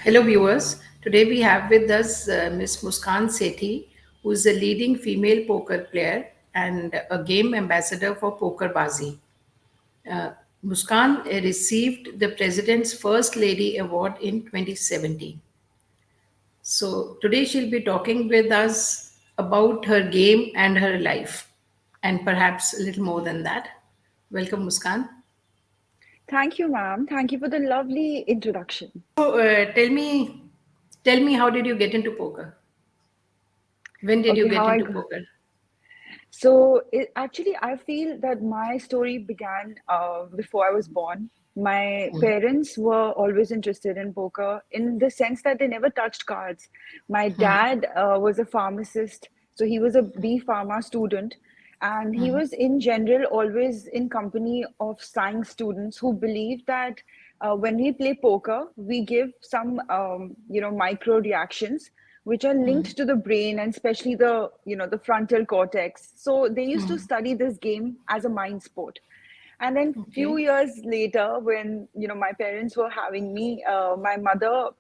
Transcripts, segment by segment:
Hello, viewers. Today we have with us Ms. Muskan Sethi, who is a leading female poker player and a game ambassador for Poker Bazi. Uh, Muskan received the President's First Lady Award in 2017. So today she'll be talking with us about her game and her life, and perhaps a little more than that. Welcome, Muskan. Thank you, ma'am. Thank you for the lovely introduction. So tell me, how did you get into poker? When did you Okay, get how I into go. poker? Actually, I feel that my story began before I was born. My parents were always interested in poker in the sense that they never touched cards. My dad was a pharmacist, so he was a B Pharma student, and he was in general always in company of science students who believe that when we play poker, we give some micro reactions which are linked to the brain and especially the frontal cortex. So they used to study this game as a mind sport. And then few Okay. years later, when my parents were having me, my mother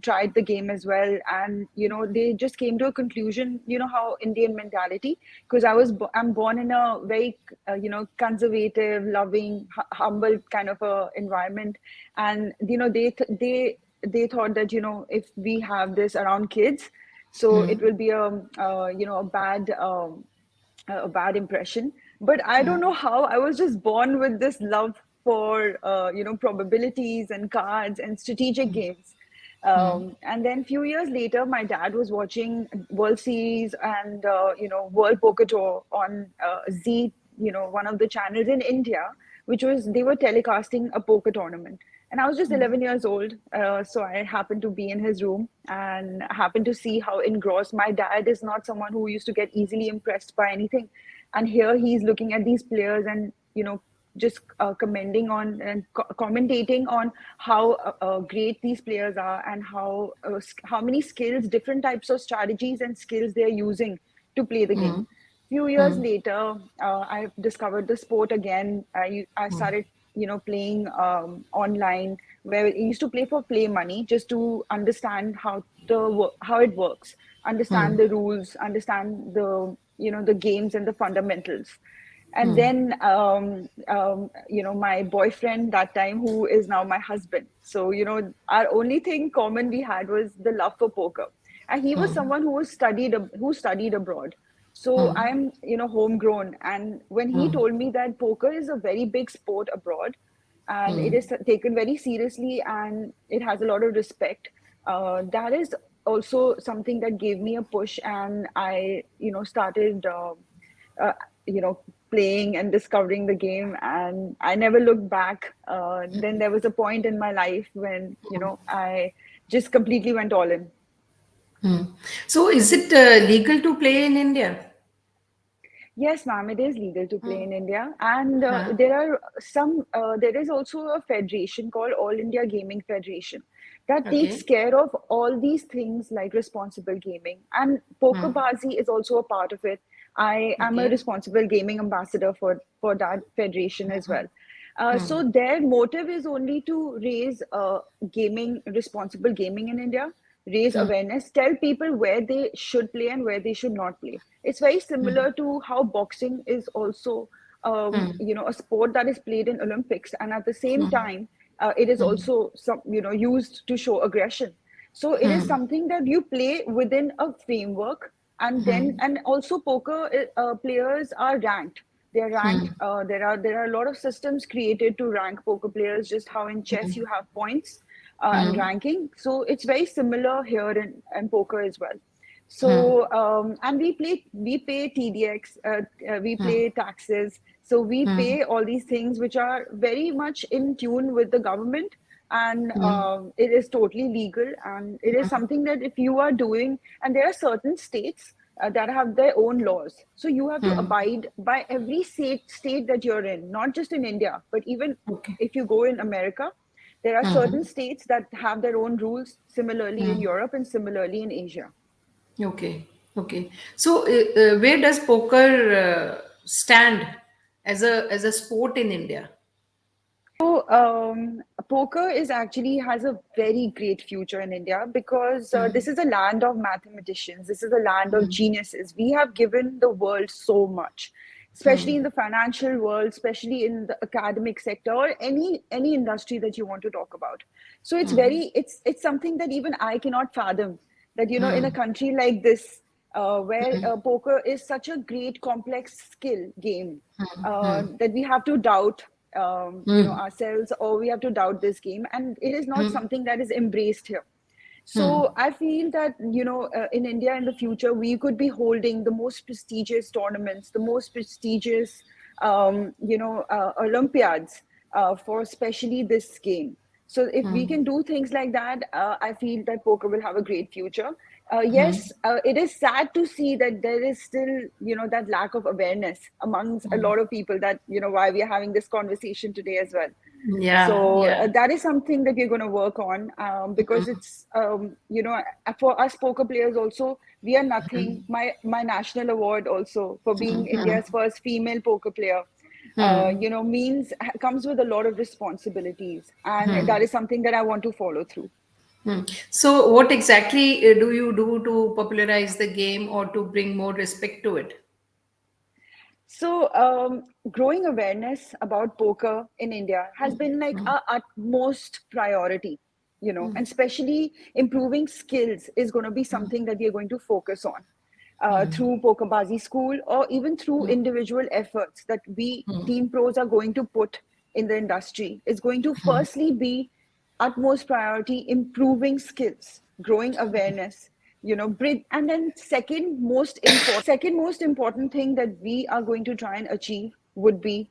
tried the game as well, and they just came to a conclusion. You know how Indian mentality, because I'm born in a very conservative, loving, humble kind of a environment, and they thought that if we have this around kids, so it will be a bad impression. But I don't know how I was just born with this love for probabilities and cards and strategic games. And then few years later, my dad was watching World Series and World Poker Tour on Z, one of the channels in India, which was they were telecasting a poker tournament. And I was just 11 years old, so I happened to be in his room and happened to see how engrossed. My dad is not someone who used to get easily impressed by anything, and here he's looking at these players and just commenting on and commentating on how great these players are and how many skills, different types of strategies and skills they're using to play the game. Few years later, I discovered the sport again. I started playing online, where I used to play for play money just to understand how it works, understand the rules, understand the games and the fundamentals. And then my boyfriend that time, who is now my husband, so our only thing common we had was the love for poker, and he was someone who studied abroad. So I'm homegrown, and when he told me that poker is a very big sport abroad and it is taken very seriously and it has a lot of respect, that is also something that gave me a push, and I started uh, you know playing and discovering the game, and I never looked back. Then there was a point in my life when I just completely went all in. So, is it legal to play in India? Yes, ma'am, it is legal to play in India. And Huh? there is also a federation called All India Gaming Federation that takes Okay. care of all these things like responsible gaming. And Poker Bazi is also a part of it. I am a Okay. responsible gaming ambassador for that federation as well. So their motive is only to raise responsible gaming in India, raise awareness, tell people where they should play and where they should not play. It's very similar to how boxing is also, a sport that is played in Olympics, and at the same time, it is also used to show aggression. So it is something that you play within a framework, and also poker players are ranked. They are ranked. There are a lot of systems created to rank poker players, just how in chess you have points and ranking. So it's very similar here in poker as well. So and we pay TDX, we pay taxes. So we pay all these things which are very much in tune with the government, and it is totally legal, and it is something that if you are doing, and there are certain states that have their own laws, so you have to abide by every state that you're in, not just in India, but even Okay. if you go in America, there are certain states that have their own rules, similarly in Europe and similarly in Asia. Okay. Okay. So, where does poker stand as a sport in India? So, poker is actually has a very great future in India because this is a land of mathematicians. This is a land of geniuses. We have given the world so much, especially in the financial world, especially in the academic sector, or any industry that you want to talk about. So it's something that even I cannot fathom that in a country like this where poker is such a great complex skill game that we have to doubt ourselves, or we have to doubt this game, and it is not something that is embraced here. So I feel that in India in the future we could be holding the most prestigious tournaments, the most prestigious Olympiads for especially this game. So if we can do things like that, I feel that poker will have a great future. Yes, it is sad to see that there is still that lack of awareness amongst a lot of people, that why we are having this conversation today as well. Yeah, So yeah. that is something that we're going to work on, because it's for us poker players also, we are nothing. My national award also for being India's first female poker player means comes with a lot of responsibilities, and that is something that I want to follow through. So, what exactly do you do to popularize the game or to bring more respect to it? So, growing awareness about poker in India has been like our utmost priority, and especially improving skills is going to be something that we are going to focus on through Poker Bazi School, or even through individual efforts that we team pros are going to put in the industry. It's going to firstly be utmost priority improving skills, growing awareness, bridge, and then second most important thing that we are going to try and achieve would be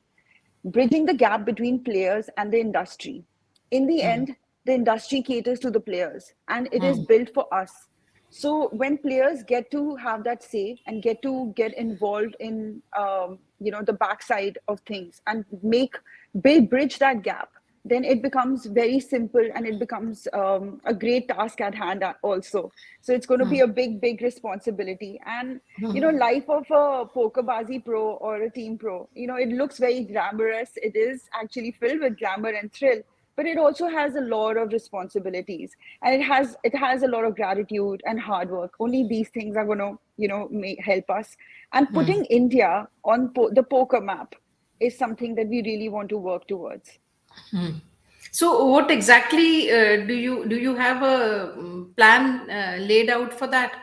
bridging the gap between players and the industry. In the end, the industry caters to the players and it is built for us. So when players get to have that say and get involved in the backside of things and bridge that gap, then it becomes very simple and it becomes a great task at hand also. So it's going to be a big responsibility. And life of a poker bazi pro or a team pro, it looks very glamorous. It is actually filled with glamour and thrill, but it also has a lot of responsibilities, and it has a lot of gratitude and hard work. Only these things are going to help us, and putting India on the poker map is something that we really want to work towards. So, what exactly do you have a plan laid out for that?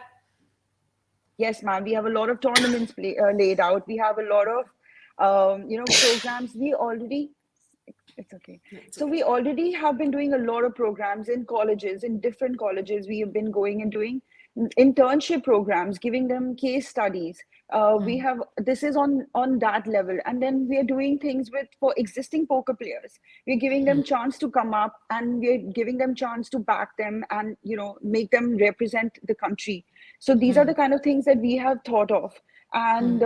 Yes, ma'am. We have a lot of tournaments laid out. We have a lot of, programs. It's okay. It's So okay. we already have been doing a lot of programs in colleges, in different colleges. We have been going and doing internship programs, giving them case studies. This is on that level, and then we are doing things with for existing poker players. We're giving them chance to come up, and we're giving them chance to back them, and make them represent the country. So these are the kind of things that we have thought of, and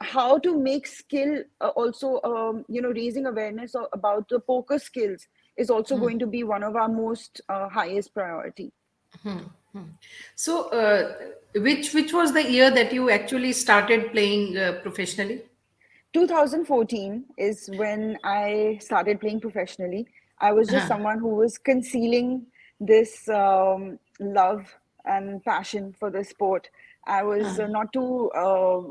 how to make skill also raising awareness about the poker skills is also going to be one of our most highest priority. So, which was the year that you actually started playing professionally? 2014 is when I started playing professionally. I was just someone who was concealing this love and passion for the sport. I was not too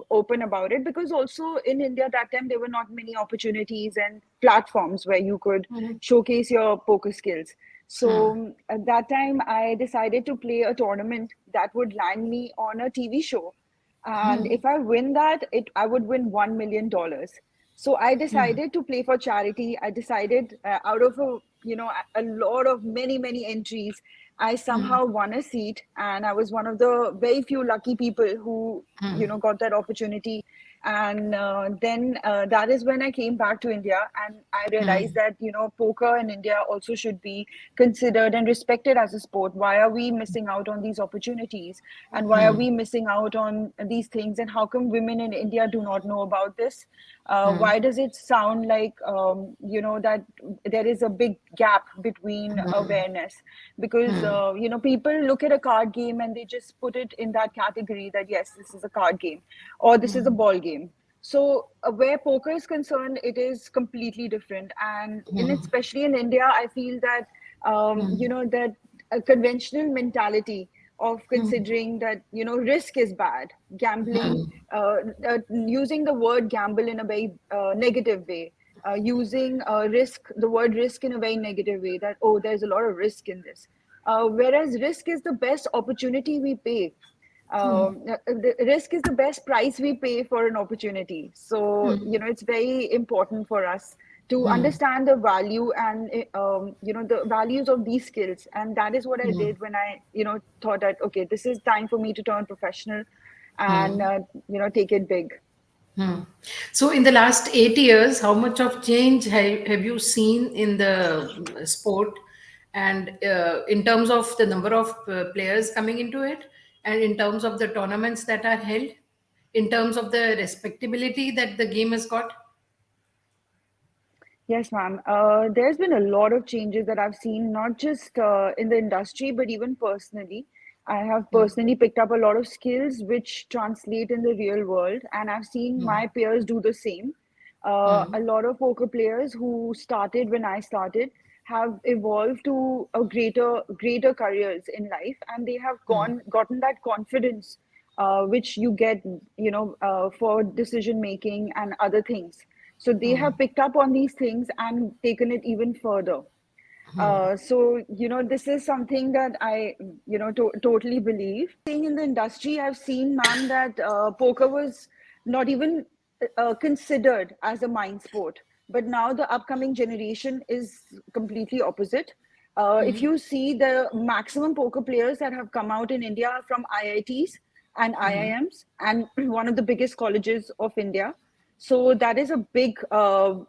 open about it, because also in India that time there were not many opportunities and platforms where you could showcase your poker skills. So at that time, I decided to play a tournament that would land me on a TV show, and if I win that, it I would win $1 million. So I decided to play for charity. I decided out of a lot of many entries, I somehow won a seat, and I was one of the very few lucky people who got that opportunity. And then that is when I came back to India, and I realized that poker in India also should be considered and respected as a sport. Why are we missing out on these opportunities, and why are we missing out on these things, and how come women in India do not know about this? Why does it sound like that there is a big gap between awareness? Because people look at a card game and they just put it in that category, that yes, this is a card game or this is a ball game. So where poker is concerned, it is completely different. And especially in India, I feel that, that a conventional mentality of considering that, risk is bad, gambling, using the word gamble in a very negative way, using the word risk in a very negative way, that, oh, there's a lot of risk in this. Whereas risk is the best opportunity we pay. The risk is the best price we pay for an opportunity. So, it's very important for us to understand the value and, the values of these skills. And that is what I did when I, thought that, okay, this is time for me to turn professional and, take it big. Hmm. So, in the last 8 years, how much of change have you seen in the sport, and in terms of the number of players coming into it, and in terms of the tournaments that are held, in terms of the respectability that the game has got? Yes, ma'am. There's been a lot of changes that I've seen, not just in the industry, but even personally. I have personally picked up a lot of skills which translate in the real world, and I've seen my peers do the same. A lot of poker players who started when I started have evolved to a greater careers in life, and they have gotten that confidence, which you get, for decision making and other things. So they have picked up on these things and taken it even further. So, this is something that I, totally believe. Saying in the industry, I've seen, ma'am, that poker was not even considered as a mind sport. But now the upcoming generation is completely opposite. If you see the maximum poker players that have come out in India from IITs and IIMs and one of the biggest colleges of India. So that is a big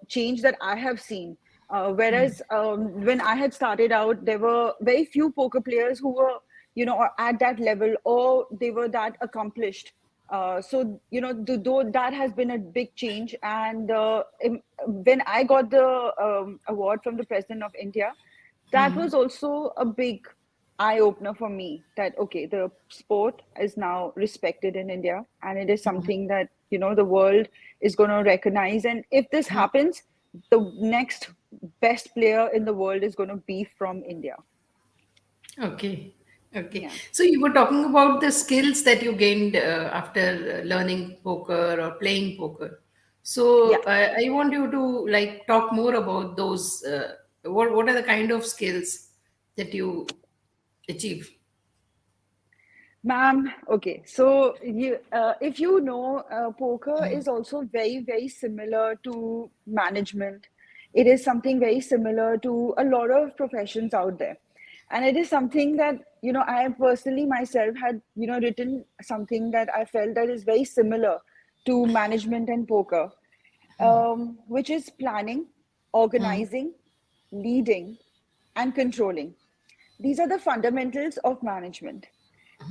change that I have seen. Whereas when I had started out, there were very few poker players who were, at that level, or they were that accomplished. So, though that has been a big change. And when I got the award from the President of India, that was also a big eye opener for me, that okay, the sport is now respected in India, and it is something that, the world is going to recognize. And if this happens, the next best player in the world is going to be from India. Okay. Okay. Yeah. So you were talking about the skills that you gained after learning poker or playing poker. Yeah. So I want you to like talk more about those. What are the kind of skills that you achieve? Ma'am, okay. So if you know, poker is also very, very similar to management. It is something very similar to a lot of professions out there. And it is something that, I personally myself had, written something that I felt that is very similar to management and poker, which is planning, organizing, leading, and controlling. These are the fundamentals of management.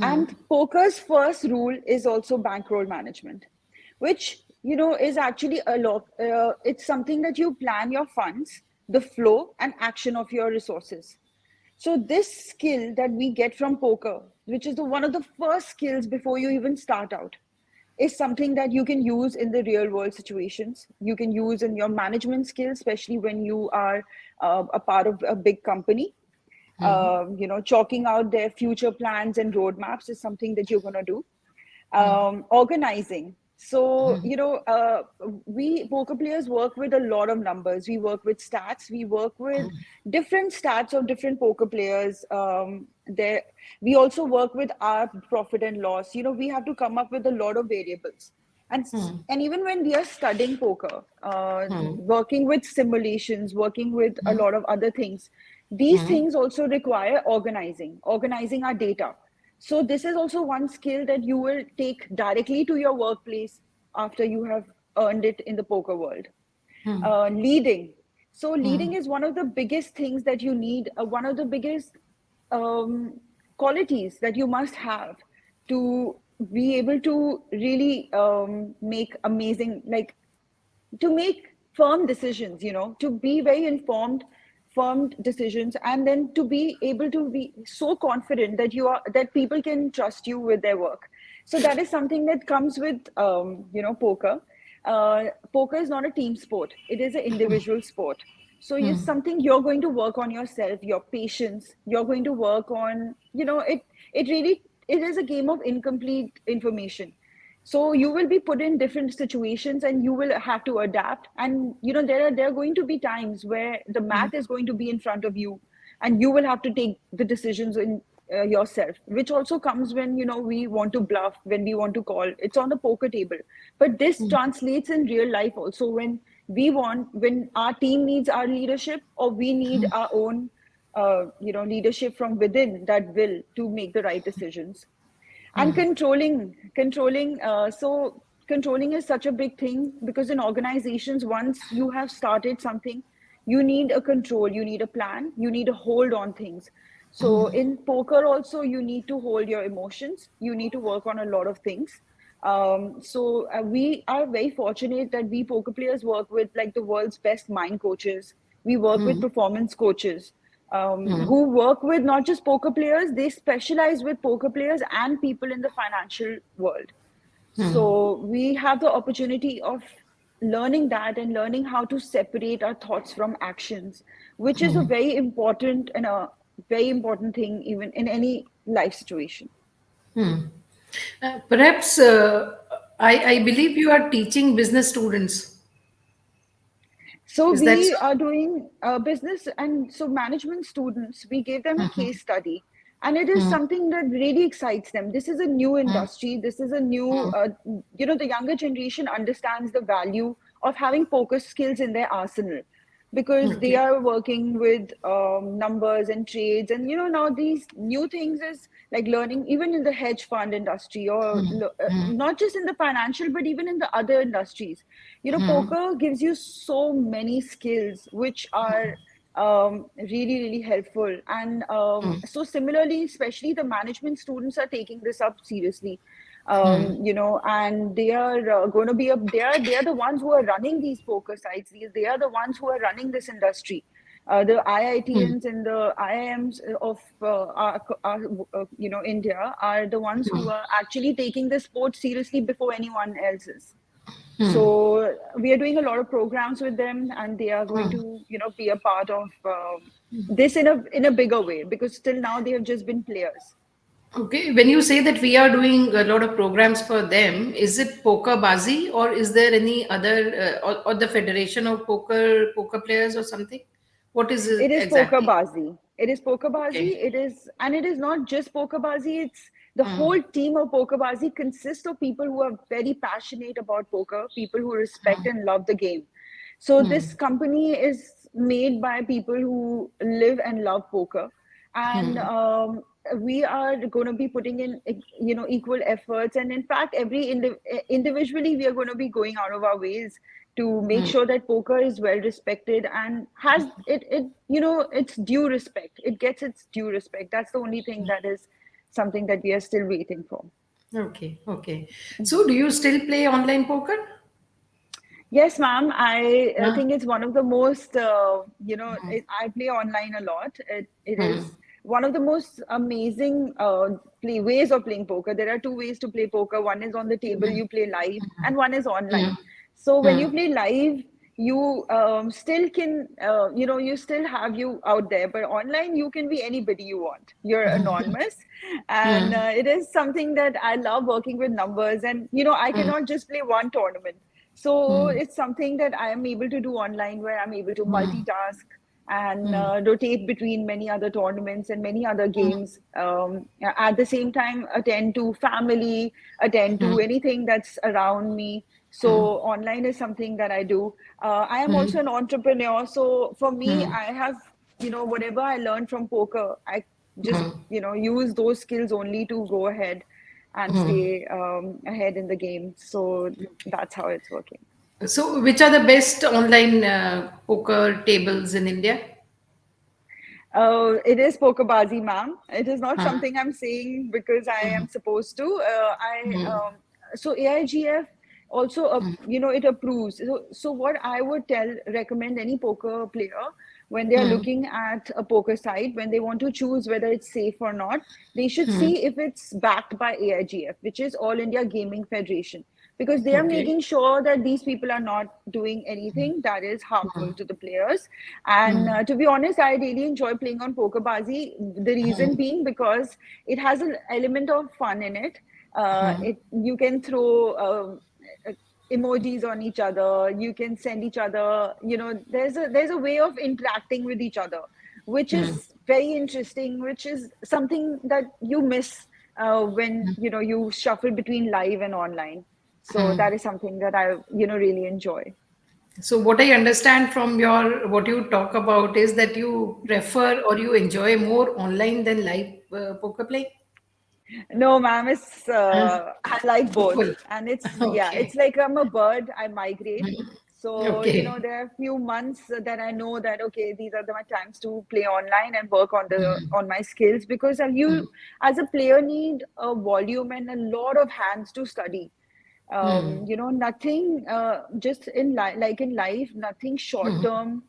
And poker's first rule is also bankroll management, which, is actually a lot. It's something that you plan your funds, the flow and action of your resources. So this skill that we get from poker, which is one of the first skills before you even start out, is something that you can use in the real world situations. You can use in your management skills, especially when you are a part of a big company. Chalking out their future plans and roadmaps is something that you're going to do. Organizing. So, we poker players work with a lot of numbers. We work with stats. We work with different stats of different poker players. There, we also work with our profit and loss. We have to come up with a lot of variables. And even when we are studying poker, working with simulations, working with a lot of other things, these things also require organizing our data. So this is also one skill that you will take directly to your workplace after you have earned it in the poker world. Leading. So leading is one of the biggest things that you need, one of the biggest um, qualities that you must have to be able to really make amazing, like to make firm decisions, to be very informed decisions, and then to be able to be so confident that that people can trust you with their work. So that is something that comes with poker. poker is not a team sport. It is an individual sport. So it's something you're going to work on yourself, your patience. You're going to work on, it really, it is a game of incomplete information. So you will be put in different situations and you will have to adapt. And, there are going to be times where the math is going to be in front of you and you will have to take the decisions in yourself, which also comes when we want to bluff, when we want to call. It's on the poker table, but this translates in real life also, when our team needs our leadership, or we need our own leadership from within, that will to make the right decisions. And controlling is such a big thing, because in organizations, once you have started something, you need a control, you need a plan, you need a hold on things. So in poker also, you need to hold your emotions, you need to work on a lot of things. We are very fortunate that we poker players work with like the world's best mind coaches. We work with performance coaches, who work with not just poker players, they specialize with poker players and people in the financial world. So we have the opportunity of learning that and learning how to separate our thoughts from actions, which is a very important thing even in any life situation. Perhaps I believe you are teaching business students. So Is that we so? are doing business, and so management students, we gave them a case study, and it is something that really excites them. This is a new industry. This is a new, the younger generation understands the value of having poker skills in their arsenal, because they Okay. are working with numbers and trades. And now these new things is like learning even in the hedge fund industry, or not just in the financial, but even in the other industries. Poker gives you so many skills which are really, really helpful. And so similarly, especially the management students are taking this up seriously. And they are going to be they are the ones who are running these poker sites. They are the ones who are running this industry. The IITians and the IIMs of India are the ones who are actually taking the sport seriously before anyone else is. So we are doing a lot of programs with them, and they are going to be a part of this in a bigger way, because till now they have just been players. Okay. When you say that we are doing a lot of programs for them, is it Poker Bazi, or is there any other, or the Federation of Poker Players or something? What is It it is poker exactly? bazi. It is poker bazi. Okay. And it is not just poker bazi. It's the whole team of poker bazi consists of people who are very passionate about poker, people who respect and love the game. So this company is made by people who live and love poker, and we are going to be putting in equal efforts. And in fact, individually, we are going to be going out of our ways to make sure that poker is well respected and has its due respect. It gets its due respect. That's the only thing that is something that we are still waiting for. Okay. Okay. So, do you still play online poker? Yes, ma'am. I Huh? think it's one of the most, I play online a lot. It is one of the most amazing ways of playing poker. There are two ways to play poker. One is on the table, you play live, and one is online. So when you play live, you still can, you still have you out there, but online, you can be anybody you want. You're anonymous. And it is something that I love, working with numbers. And, I cannot just play one tournament. So it's something that I am able to do online, where I'm able to multitask and rotate between many other tournaments and many other games. At the same time, attend to family, attend to anything that's around me. So online is something that I do. I am also an entrepreneur. So for me, I have, whatever I learned from poker, I just, use those skills only to go ahead and stay ahead in the game. So that's how it's working. So, which are the best online poker tables in India? It is Pokebazi, ma'am. It is not Huh. something I'm saying because I am supposed to. So AIGF also, it approves. So what I would recommend any poker player when they are looking at a poker site, when they want to choose whether it's safe or not, they should see if it's backed by AIGF, which is All India Gaming Federation. because they are Okay. making sure that these people are not doing anything that is harmful to the players. And to be honest, I really enjoy playing on Pokerbazi. The reason being because it has an element of fun in it. You can throw emojis on each other. You can send each other. There's a way of interacting with each other, which is very interesting. Which is something that you miss when you shuffle between live and online. So that is something that I really enjoy. So what I understand from your what you talk about is that you prefer or you enjoy more online than live poker play. No, ma'am, I like both. Equal. And it's Okay. like I'm a bird, I migrate. So, Okay. there are a few months that I know that okay, these are my times to play online and work on my skills, because you as a player need a volume and a lot of hands to study. Nothing just in like in life, nothing short term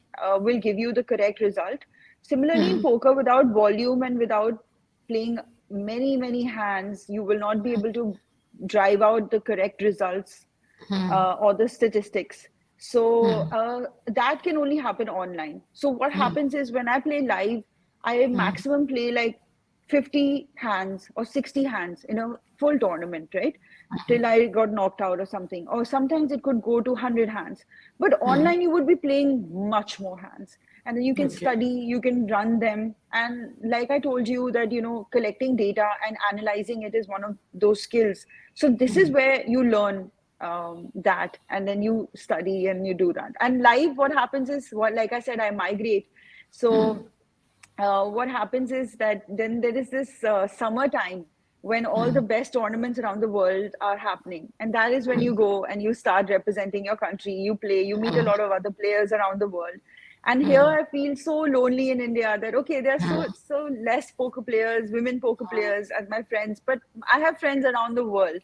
will give you the correct result. Similarly, in poker, without volume and without playing many hands, you will not be able to drive out the correct results or the statistics. So that can only happen online. So what happens is when I play live, I maximum play like 50 hands or 60 hands in a full tournament, right? Till I got knocked out or something. Or sometimes it could go to 100 hands. But online, you would be playing much more hands. And then you can Okay. study, you can run them. And like I told you, that, collecting data and analyzing it is one of those skills. So this is where you learn that, and then you study and you do that. And live, what happens is, like I said, I migrate. So what happens is that then there is this summertime when all the best tournaments around the world are happening, and that is when you go and you start representing your country. You play, you meet a lot of other players around the world. And here I feel so lonely in India that okay, there are so less poker players, women poker players as my friends, but I have friends around the world,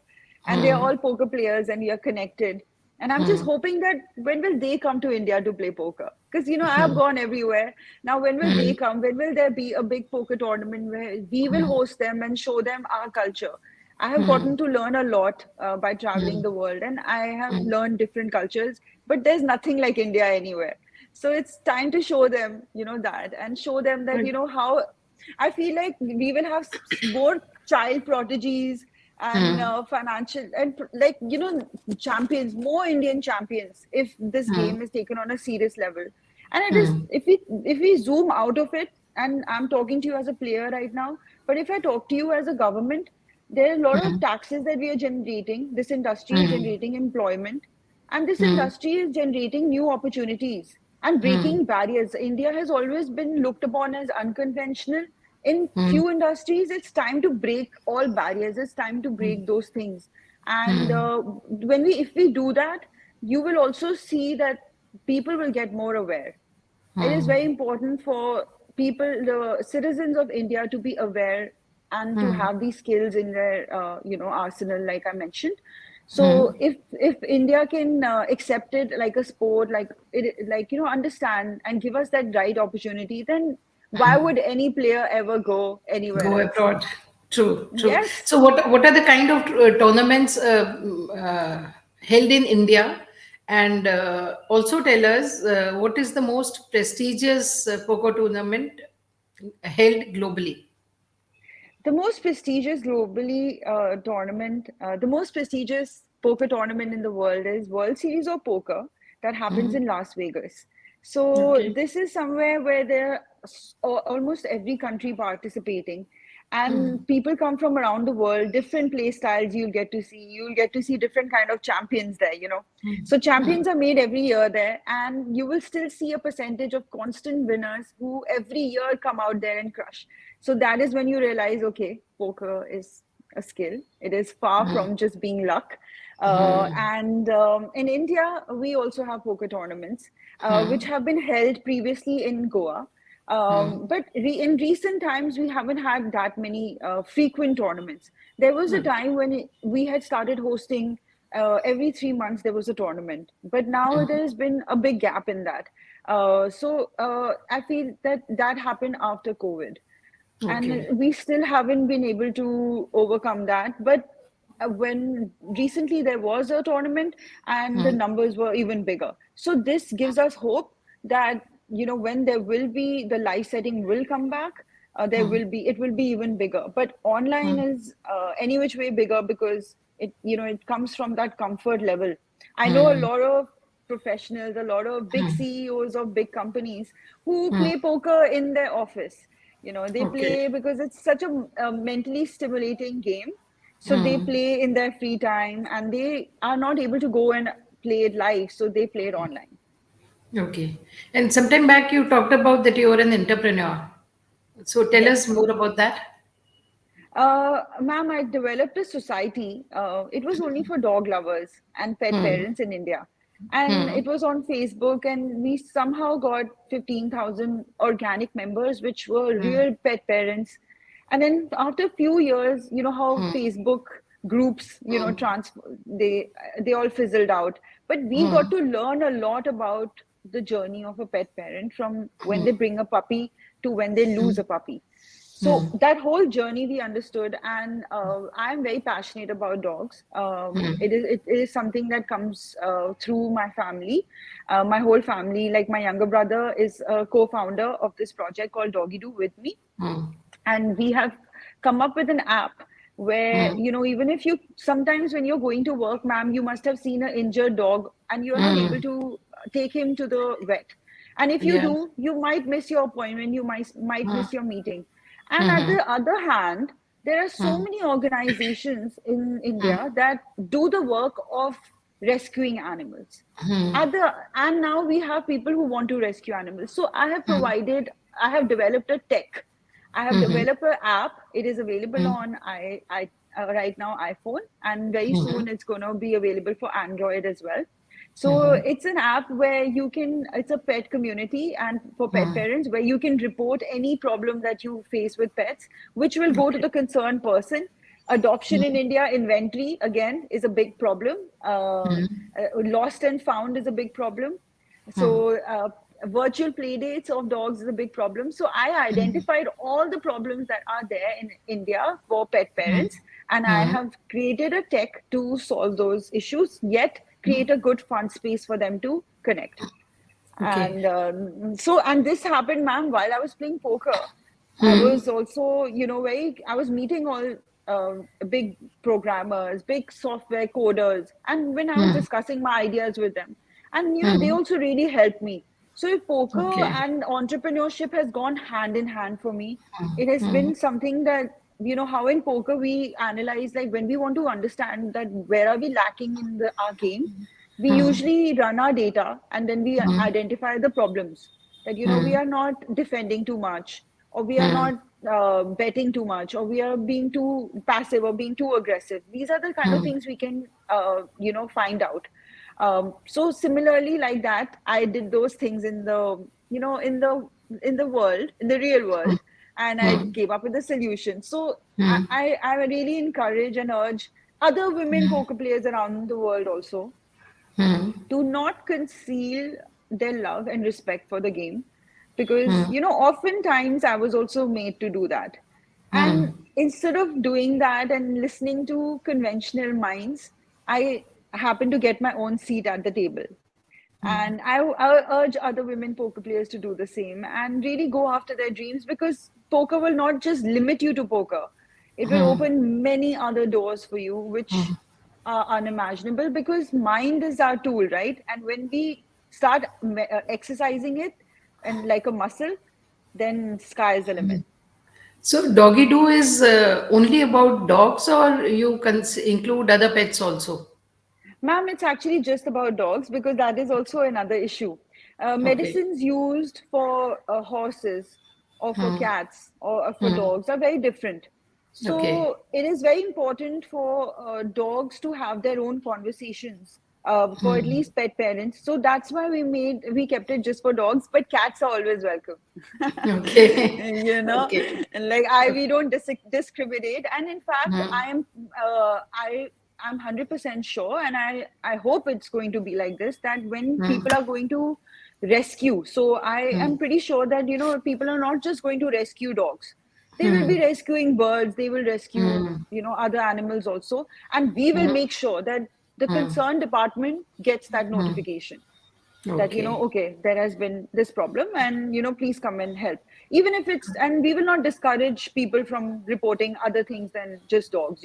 and they're all poker players and we are connected. And I'm just hoping that when will they come to India to play poker? Because I have gone everywhere. Now, when will they come? When will there be a big poker tournament where we will host them and show them our culture? I have gotten to learn a lot by traveling the world, and I have learned different cultures, but there's nothing like India anywhere. So it's time to show them, that, and show them that, Right. how I feel like we will have more child prodigies and financial and like champions, more Indian champions, if this game is taken on a serious level. And it is, if we zoom out of it, and I'm talking to you as a player right now, but if I talk to you as a government, there are a lot of taxes that we are generating. This industry is generating employment, and this industry is generating new opportunities and breaking barriers. India has always been looked upon as unconventional. In few industries, it's time to break all barriers. It's time to break those things. And if we do that, you will also see that people will get more aware. It is very important for people, the citizens of India, to be aware and to have these skills in their arsenal, like I mentioned. So if India can accept it like a sport, like it, like understand and give us that right opportunity, then why would any player ever go anywhere Go else? abroad. True, true. Yes. So what are the kind of tournaments held in India? And also tell us what is the most prestigious poker tournament held globally? The most prestigious poker tournament in the world is World Series of Poker that happens in Las Vegas. So Okay. this is somewhere where there are almost every country participating, and people come from around the world, different play styles. You'll get to see different kind of champions there. So champions are made every year there, and you will still see a percentage of constant winners who every year come out there and crush. So that is when you realize, okay, poker is a skill. It is far from just being luck. And in India, we also have poker tournaments, which have been held previously in Goa. But in recent times, we haven't had that many frequent tournaments. There was a time when we had started hosting every 3 months there was a tournament, but now there's been a big gap in that. So I feel that that happened after COVID, and Okay. we still haven't been able to overcome that. But when recently there was a tournament and the numbers were even bigger. So this gives us hope that, when there will be the live setting will come back, it will be even bigger. But online is any which way bigger because it comes from that comfort level. I know a lot of professionals, a lot of big CEOs of big companies who play poker in their office. They Okay. play because it's such a mentally stimulating game. So they play in their free time and they are not able to go and play it live. So they play it online. Okay. And sometime back you talked about that you are an entrepreneur. So tell us Yes. more about that. Ma'am, I developed a society. It was only for dog lovers and pet parents in India. And it was on Facebook, and we somehow got 15,000 organic members, which were real pet parents. And then after a few years, you know how Facebook groups, they all fizzled out. But we got to learn a lot about the journey of a pet parent from when they bring a puppy to when they lose a puppy. So that whole journey we understood, and I'm very passionate about dogs. It is something that comes through my family, my whole family. Like my younger brother is a co-founder of this project called Doggy Do with me, and we have come up with an app where even if you sometimes when you're going to work, ma'am, you must have seen an injured dog and you're not able to take him to the vet, and if you Yeah. do, you might miss your appointment, you might miss your meeting. And at the other hand, there are so many organizations in India that do the work of rescuing animals. And now we have people who want to rescue animals. So I have developed a tech. I have developed an app. It is available on right now iPhone, and very soon it's going to be available for Android as well. So it's an app where it's a pet community and for pet parents where you can report any problem that you face with pets, which will go to Okay. the concerned person. Adoption in India, inventory again is a big problem. Lost and found is a big problem. So virtual play dates of dogs is a big problem. So I identified all the problems that are there in India for pet parents, and I have created a tech to solve those issues, yet create a good fun space for them to connect. Okay. And and this happened, ma'am, while I was playing poker. I was also, I was meeting all big programmers, big software coders, and when I was discussing my ideas with them, and they also really helped me. So poker Okay. and entrepreneurship has gone hand in hand for me. It has been something that, how in poker we analyze, like when we want to understand that where are we lacking in our game, we usually run our data and then we identify the problems that, we are not defending too much, or we are not betting too much, or we are being too passive or being too aggressive. These are the kind of things we can find out. So similarly, like that, I did those things in the you know in the world, in the real world, and I came up with a solution. So I really encourage and urge other women poker players around the world also to not conceal their love and respect for the game, because oftentimes I was also made to do that. And instead of doing that and listening to conventional minds, I happen to get my own seat at the table. And I urge other women poker players to do the same and really go after their dreams, because poker will not just limit you to poker. It will open many other doors for you, which are unimaginable, because mind is our tool, right? And when we start exercising it and like a muscle, then sky is the limit. So doggy do is only about dogs, or you can include other pets also? Ma'am, it's actually just about dogs, because that is also another issue. Okay. Medicines used for horses or for cats or for dogs are very different. Okay. So it is very important for dogs to have their own conversations for at least pet parents. So that's why we kept it just for dogs, but cats are always welcome. Okay. you know, Okay. and like we don't discriminate. And in fact, I'm 100% sure, and I hope it's going to be like this, that when people are going to rescue, so I am pretty sure that people are not just going to rescue dogs. They will be rescuing birds, they will rescue, other animals also, and we will make sure that the concerned department gets that notification that, Okay. okay, there has been this problem, and please come and help. Even if it's, and we will not discourage people from reporting other things than just dogs,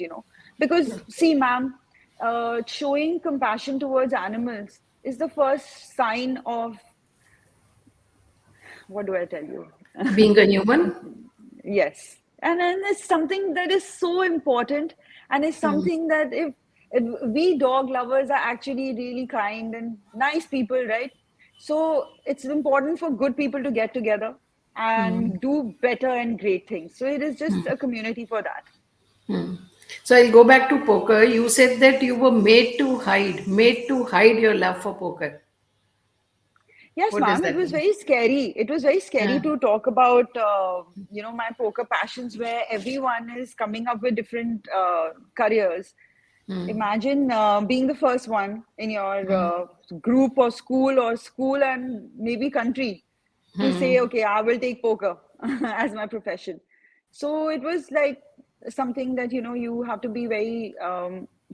because see, ma'am, showing compassion towards animals is the first sign of, what do I tell you? Being a human. Yes. And then it's something that is so important, and it's something that if we dog lovers are actually really kind and nice people, right? So it's important for good people to get together and do better and great things. So it is just a community for that. So I'll go back to poker. You said that you were made to hide your love for poker. Yes, What does ma'am. It that was mean? very scary. It was very scary Yeah. to talk about, my poker passions, where everyone is coming up with different careers. Imagine being the first one in your group or school and maybe country to say, okay, I will take poker as my profession. So it was like something that, you have to be very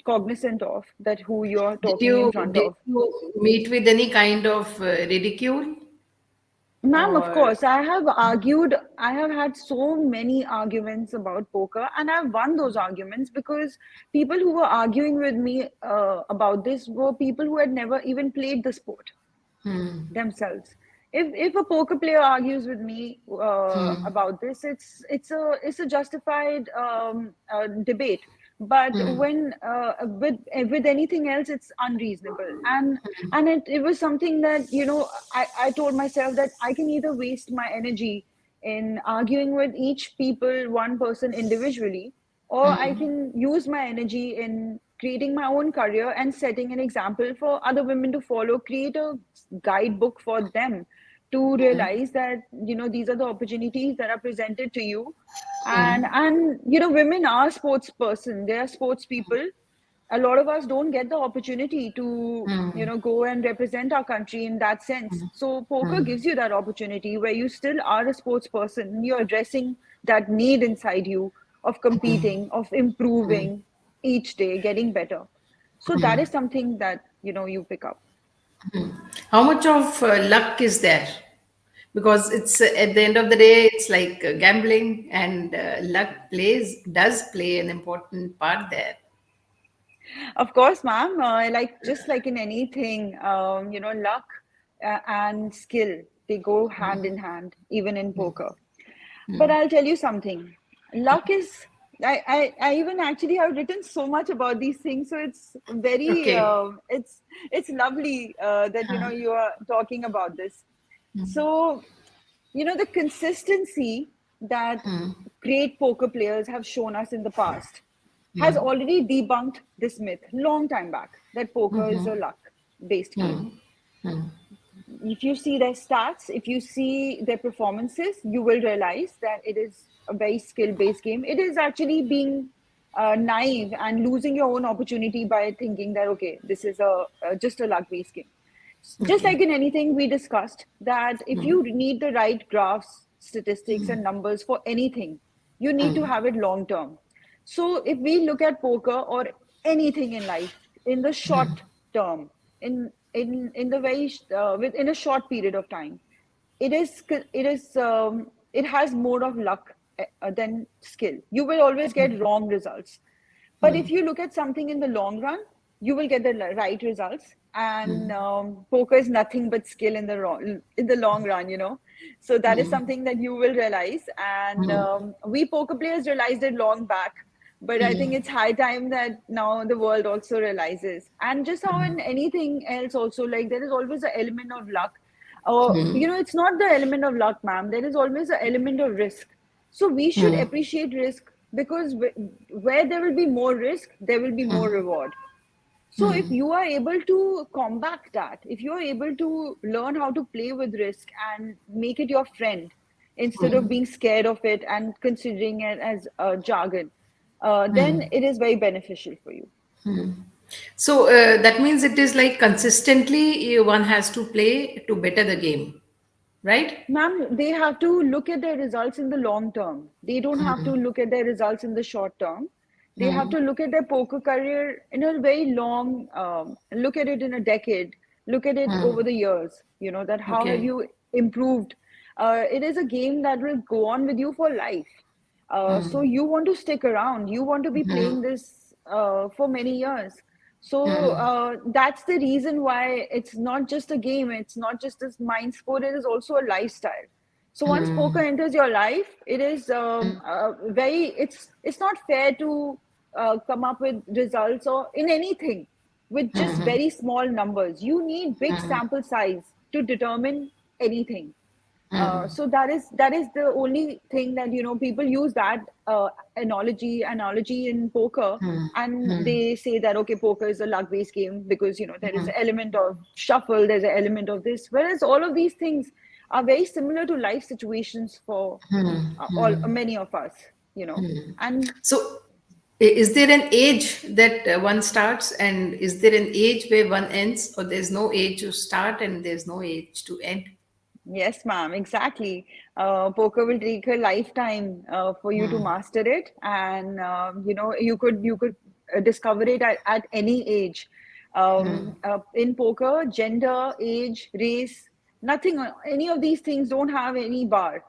cognizant of, that who you're talking in front Did of. you meet with any kind of ridicule Ma'am, of or? course, I have argued. I have had so many arguments about poker, and I've won those arguments because people who were arguing with me about this were people who had never even played the sport themselves. If a poker player argues with me about this, it's a justified debate. But when with anything else, it's unreasonable, and it was something that, I told myself that I can either waste my energy in arguing with each people, one person individually, or I can use my energy in creating my own career and setting an example for other women to follow, create a guidebook for them to realize that, these are the opportunities that are presented to you. And women are sports person, they are sports people. A lot of us don't get the opportunity to, go and represent our country in that sense. So poker gives you that opportunity where you still are a sports person, you're addressing that need inside you of competing, of improving each day, getting better. So that is something that, you pick up. How much of luck is there? Because it's at the end of the day, it's like gambling, and luck does play an important part there. Of course, ma'am. Like just like in anything, luck and skill, they go hand in hand, even in poker. But I'll tell you something. Luck is. I even actually have written so much about these things, so it's very Okay. it's lovely that you are talking about this. So the consistency that great poker players have shown us in the past has already debunked this myth long time back that poker is a luck based game. If you see their stats, if you see their performances, you will realize that it is a very skill based game. It is actually being naive and losing your own opportunity by thinking that, okay, this is a just a luck based game. Just Okay. like in anything we discussed, that if you need the right graphs, statistics, and numbers for anything, you need to have it long term. So if we look at poker or anything in life in the short term, in the very within a short period of time, it has more of luck than skill. You will always get wrong results, but if you look at something in the long run, you will get the right results. And poker is nothing but skill in the long run, So that is something that you will realize. And we poker players realized it long back, but I think it's high time that now the world also realizes. And just how in anything else, also, like there is always an element of luck. It's not the element of luck, ma'am. There is always an element of risk. So we should appreciate risk, because where there will be more risk, there will be more reward. So if you are able to combat that, if you are able to learn how to play with risk and make it your friend instead of being scared of it and considering it as a jargon, then it is very beneficial for you. So that means it is like consistently one has to play to better the game. right? Ma'am, they have to look at their results in the long term. They don't have to look at their results in the short term. They have to look at their poker career in a very long, look at it in a decade, look at it over the years, that how have Okay. you improved? It is a game that will go on with you for life. So you want to stick around. You want to be playing this for many years. So that's the reason why it's not just a game. It's not just this mind sport. It is also a lifestyle. So once poker enters your life, it is very. It's not fair to come up with results or in anything with just very small numbers. You need big sample size to determine anything. So that is the only thing that people use that analogy in poker, and they say that okay, poker is a luck based game because there is an element of shuffle, there's an element of this, whereas all of these things are very similar to life situations for all many of us, and So, is there an age that one starts, and is there an age where one ends, or there's no age to start and there's no age to end? yes, ma'am, exactly. Poker will take a lifetime for you to master it, and you could discover it at any age. In poker, gender, age, race, nothing. Any of these things don't have any bar.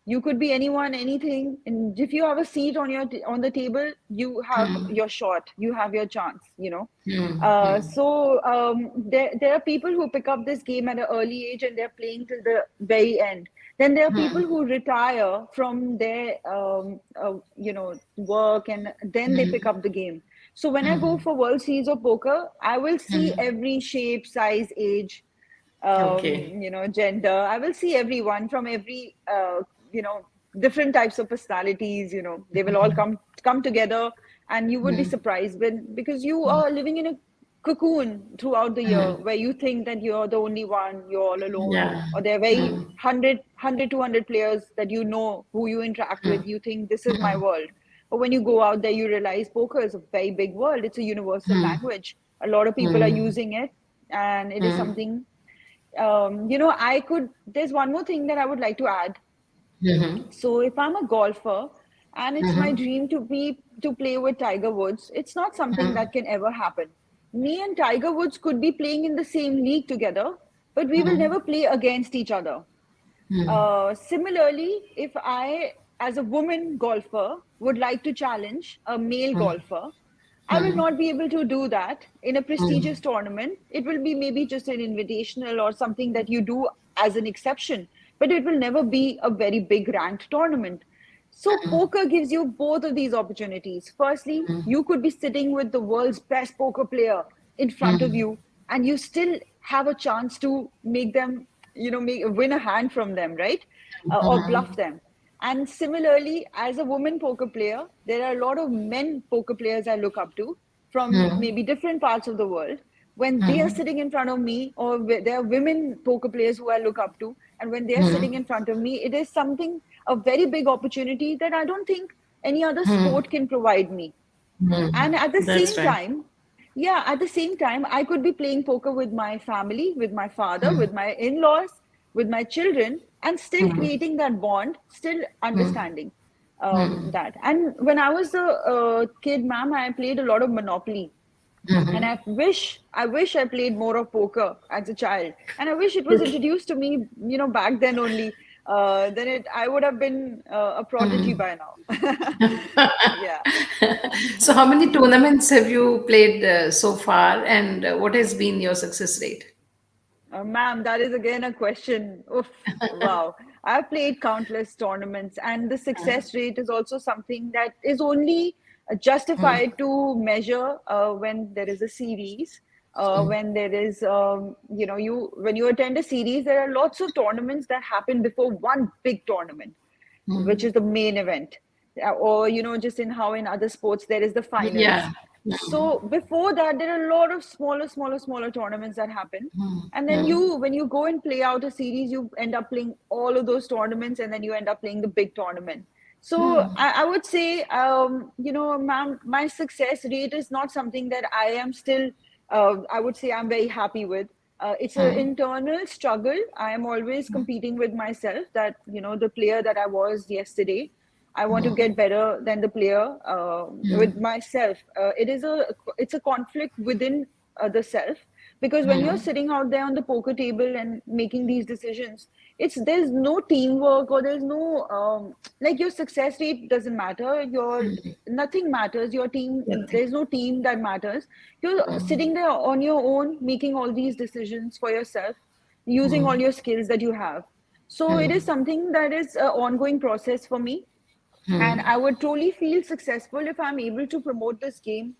You could be anyone, anything, and if you have a seat on on the table, you have your shot, you have your chance. There are people who pick up this game at an early age and they're playing till the very end. Then there are people who retire from their work, and then they pick up the game. So when I go for World Series of Poker, I will see every shape, size, age, Okay. gender. I will see everyone from every, different types of personalities. They will all come together, and you would be surprised because you are living in a cocoon throughout the year where you think that you're the only one, you're all alone, Yeah. or there are very 100 players that who you interact with. You think this is my world. But when you go out there, you realize poker is a very big world. It's a universal language. A lot of people are using it, and it is something there's one more thing that I would like to add. So if I'm a golfer and it's my dream to play with Tiger Woods, it's not something that can ever happen. Me and Tiger Woods could be playing in the same league together, but we will never play against each other. Similarly, if I, as a woman golfer, would like to challenge a male golfer, I will not be able to do that in a prestigious tournament. It will be maybe just an invitational or something that you do as an exception, but it will never be a very big ranked tournament. So, poker gives you both of these opportunities. Firstly, you could be sitting with the world's best poker player in front of you, and you still have a chance to make them, win a hand from them, right? Or bluff them. And similarly, as a woman poker player, there are a lot of men poker players I look up to from maybe different parts of the world. When they are sitting in front of me, or there are women poker players who I look up to, and when they are sitting in front of me, it is something, a very big opportunity that I don't think any other sport can provide me. And at the That's same right. time, yeah, at the same time, I could be playing poker with my family, with my father, with my in laws, with my children, and still creating that bond, still understanding that. And when I was a kid, ma'am, I played a lot of Monopoly. And I wish I played more of poker as a child. And I wish it was Okay. introduced to me, back then only. Then I would have been a prodigy by now. Yeah. So, how many tournaments have you played so far, and what has been your success rate? Ma'am, that is again a question. Oof, wow. I've played countless tournaments, and the success rate is also something that is only justified to measure when there is a series. When there is, when you attend a series, there are lots of tournaments that happen before one big tournament, which is the main event. Or, just in how in other sports there is the finals. Yeah. So before that, there are a lot of smaller tournaments that happen. And then when you go and play out a series, you end up playing all of those tournaments, and then you end up playing the big tournament. So I would say, ma'am, my success rate is not something that I am still, I would say I'm very happy with. It's an internal struggle. I am always competing with myself that, the player that I was yesterday, I want to get better than the player with myself. It's a conflict within the self, because when you're sitting out there on the poker table and making these decisions, there's no teamwork, or there's no like, your success rate doesn't matter, your nothing matters, your team, Nothing. there's no team that matters. You're sitting there on your own, making all these decisions for yourself, using all your skills that you have. So it is something that is an ongoing process for me, and I would truly feel successful if I'm able to promote this game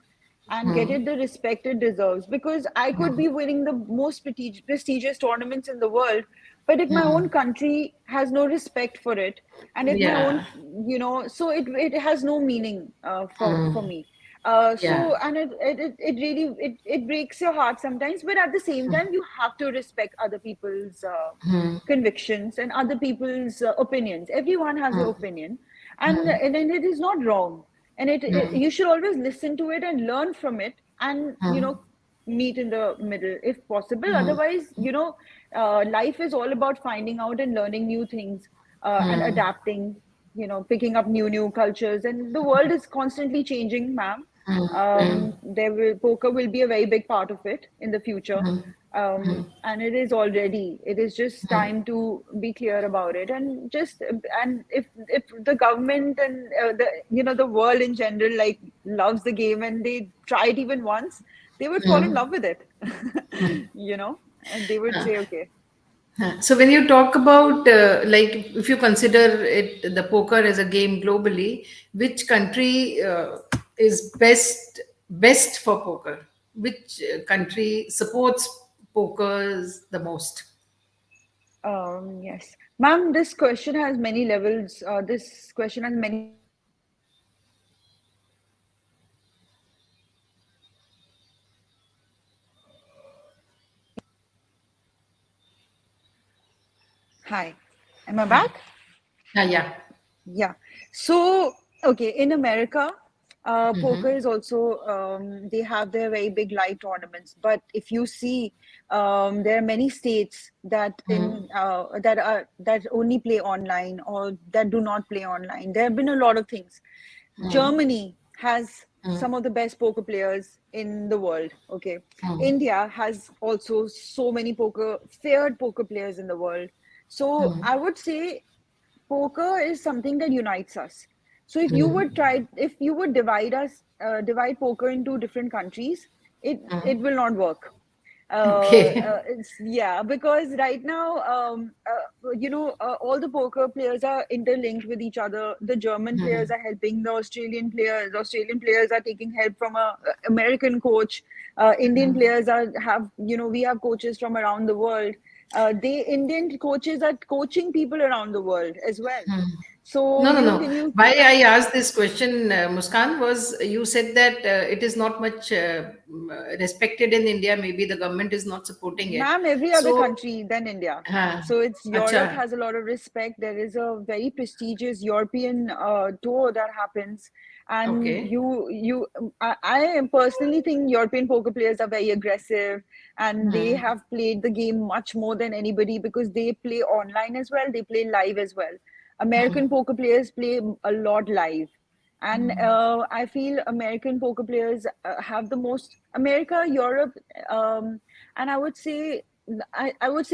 and get it the respect it deserves. Because I could be winning the most prestigious tournaments in the world, but if my own country has no respect for it, and if my own, Yeah. so it has no meaning for me. Yeah. And it really it breaks your heart sometimes, but at the same time you have to respect other people's convictions and other people's opinions. Everyone has their opinion, and it is not wrong, and you should always listen to it and learn from it, and meet in the middle if possible. Otherwise, life is all about finding out and learning new things, and adapting, picking up new cultures, and the world is constantly changing, ma'am. Poker will be a very big part of it in the future, and it is already. It is just time to be clear about it, and if the government and the world in general, like, loves the game, and they try it even once, they would fall in love with it. And they would say, okay. So when you talk about like, if you consider it, the poker as a game globally, which country is best for poker? Which country supports pokers the most? Yes, ma'am, this question has many levels. This question has many layers. Hi, am I back? Yeah. Yeah. So, okay, in America, poker is also, they have their very big live tournaments. But if you see, there are many states that only play online, or that do not play online. There have been a lot of things. Germany has some of the best poker players in the world. Okay. India has also so many feared poker players in the world. So I would say poker is something that unites us. So if you would divide poker into different countries, it will not work. Okay. Yeah, because right now, all the poker players are interlinked with each other. The German players are helping the Australian players. The Australian players are taking help from a American coach. Indian players we have coaches from around the world. The Indian coaches are coaching people around the world as well. So, No, no, no. can you, Why I asked this question, Muskan, was you said that it is not much respected in India. Maybe the government is not supporting it. ma'am, every other So, country than India. हाँ, So it's Europe अच्छा, has a lot of respect. There is a very prestigious European tour that happens, and okay. I personally think European poker players are very aggressive, and they have played the game much more than anybody, because they play online as well. They play live as well. American poker players play a lot live, and I feel American poker players have the most. America, Europe, and I would say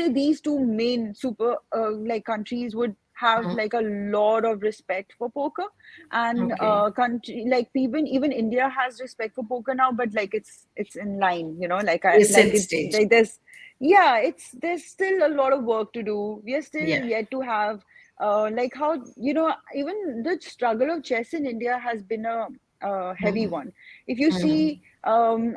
these two main super like countries would have like a lot of respect for poker, and Okay. country like even India has respect for poker now, but like it's in line, like I like Recent it stage. like there's yeah, there's still a lot of work to do. We are still Yeah. yet to have like how even the struggle of chess in India has been a heavy one. If you see, in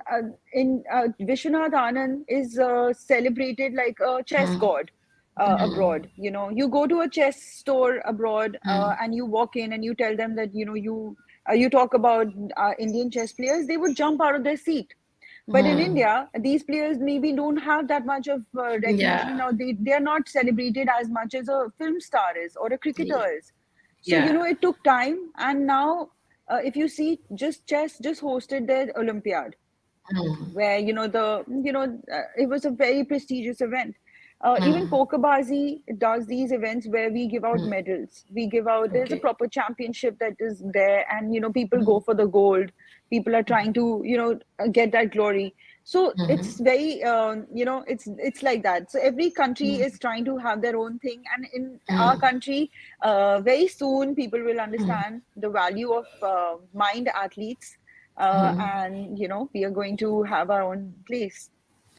Vishwanath Anand is celebrated like a chess god abroad. You go to a chess store abroad, and you walk in and you tell them that you talk about Indian chess players, they would jump out of their seat. But in India, these players maybe don't have that much of recognition, Yeah. or they are not celebrated as much as a film star is or a cricketer is. So, Yeah. it took time. And now, if you see, just chess just hosted their Olympiad. where it was a very prestigious event. Even Pokerbazi does these events where we give out medals. We give out, there's a Okay. proper championship that is there, and people go for the gold. People are trying to get that glory. So it's very it's like that. So every country is trying to have their own thing, and in our country, very soon people will understand the value of mind athletes, and we are going to have our own place.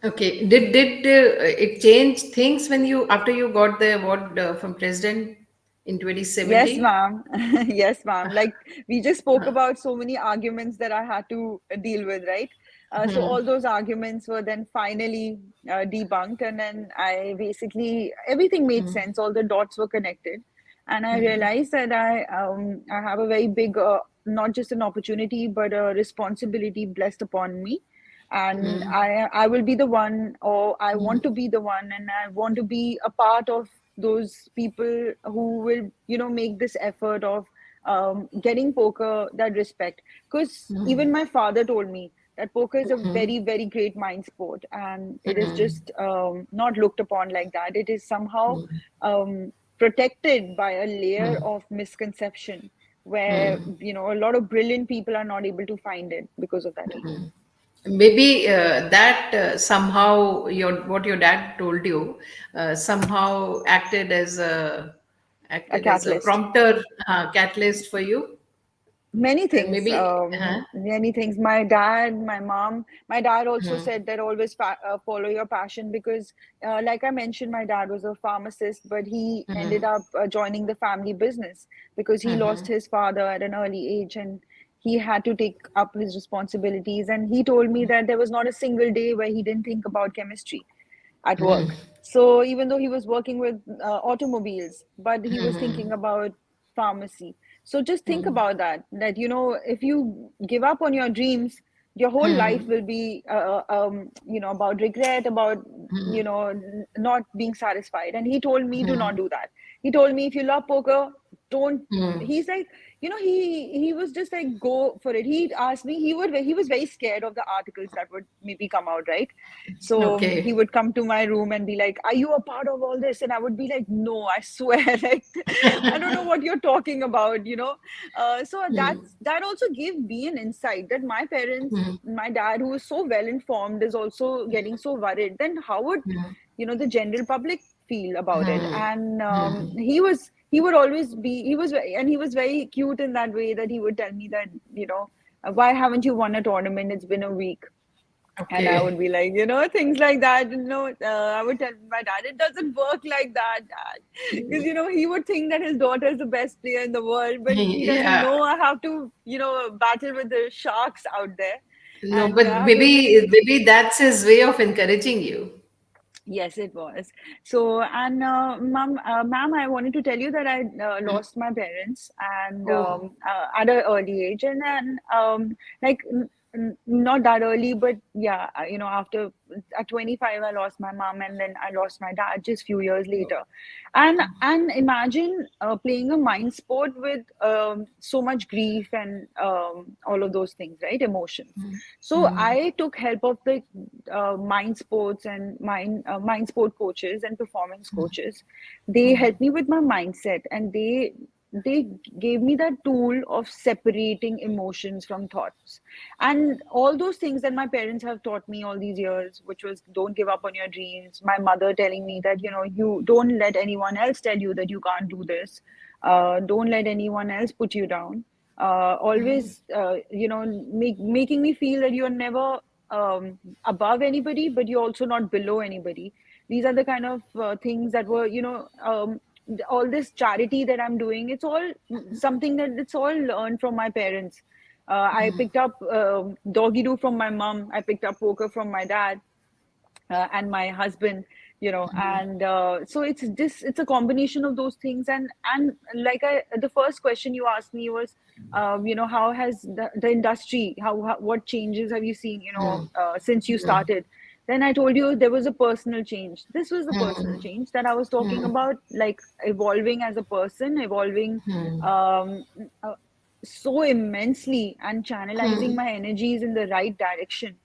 Okay. Did it change things when you after you got the award from president in Yes, 2017? ma'am. Yes, ma'am. Like, we just spoke about so many arguments that I had to deal with, right? So all those arguments were then finally debunked, and then I basically everything made sense. All the dots were connected, and I realized that I have a very big not just an opportunity but a responsibility blessed upon me, and I will be the one, or I want to be the one, and I want to be a part of those people who will make this effort of getting poker that respect. Because even my father told me that poker is a very, very great mind sport, and it is just not looked upon like that. It is somehow protected by a layer of misconception, where a lot of brilliant people are not able to find it because of that reason. Maybe that somehow your dad told you somehow A acted as a catalyst. prompter catalyst for you, Many and things, maybe many things. My dad, my mom, my dad also said that always follow your passion, because like I mentioned, my dad was a pharmacist, but he ended up joining the family business because he lost his father at an early age, and he had to take up his responsibilities. And he told me that there was not a single day where he didn't think about chemistry at work. So even though he was working with automobiles, but he was thinking about pharmacy. So just think about that if you give up on your dreams, your whole life will be about regret, about not being satisfied. And he told me, do not do that. He told me, if you love poker, don't. He's like, he was just like, go for it. He asked me, he was very scared of the articles that would maybe come out, right? So he okay. would come to my room and be like, are you a part of all this? And I would be like, no, I swear, like, I don't know what you're talking about. So that also gave me an insight that my parents, my dad, who is so well informed, is also getting so worried. Then how would the general public feel about it? And he would always be he was very cute in that way, that he would tell me that, why haven't you won a tournament? It's been a week. And I would Okay. be like, things like that. I would tell my dad, it doesn't work like that, dad. Because, he would think that his daughter is the best player in the world, but he doesn't Yeah. know I have to, battle with the sharks out there. No, And but I have to maybe that's his way of encouraging you. Yes, it was. So, and ma'am, I wanted to tell you that I lost my parents, and Oh. at an early age, and then like not that early, but yeah, after at 25, I lost my mom, and then I lost my dad just few years later. And imagine playing a mind sport with so much grief and all of those things, right? Emotions. So I took help of the mind sports and mind sport coaches and performance coaches. They helped me with my mindset, and they gave me that tool of separating emotions from thoughts, and all those things that my parents have taught me all these years, which was, don't give up on your dreams. My mother telling me that, you don't let anyone else tell you that you can't do this. Don't let anyone else put you down. Always making me feel that you're never above anybody, but you're also not below anybody. These are the kind of things that were, all this charity that I'm doing, it's all something that it's all learned from my parents. I picked up Doggy Do from my mom. I picked up poker from my dad and my husband. And so it's a combination of those things. And like the first question you asked me was, how has the industry, what changes have you seen, since you started? Then I told you there was a personal change. This was the personal change that I was talking about, like evolving as a person, evolving um, uh, so immensely, and channelizing my energies in the right direction.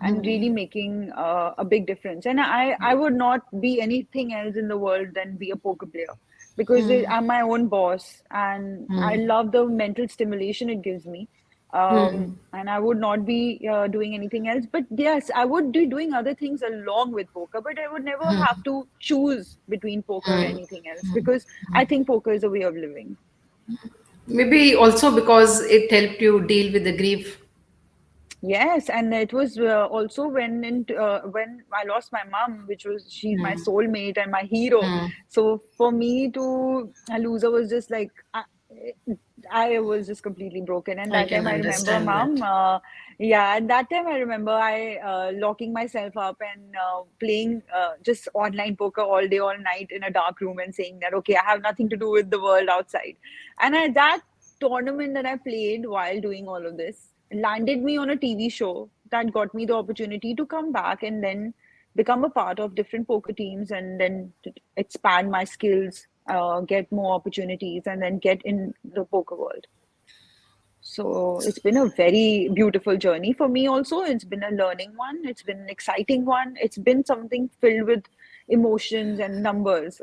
and really making a big difference. And I would not be anything else in the world than be a poker player, because I'm my own boss and I love the mental stimulation it gives me. And I would not be doing anything else. But yes, I would be doing other things along with poker, but I would never have to choose between poker and anything else, because I think poker is a way of living. Maybe also because it helped you deal with the grief. Yes, and it was also when I lost my mom, which was she's my soulmate and my hero. So for me to lose her was just like I was just completely broken. And I that can time I remember, understand that. mom, yeah, and that time I remember I locking myself up and playing just online poker all day, all night in a dark room and saying that okay, I have nothing to do with the world outside. And that tournament that I played while doing all of this landed me on a TV show that got me the opportunity to come back and then become a part of different poker teams, and then expand my skills, get more opportunities, and then get in the poker world. So it's been a very beautiful journey for me also. It's been a learning one. It's been an exciting one. It's been something filled with emotions and numbers,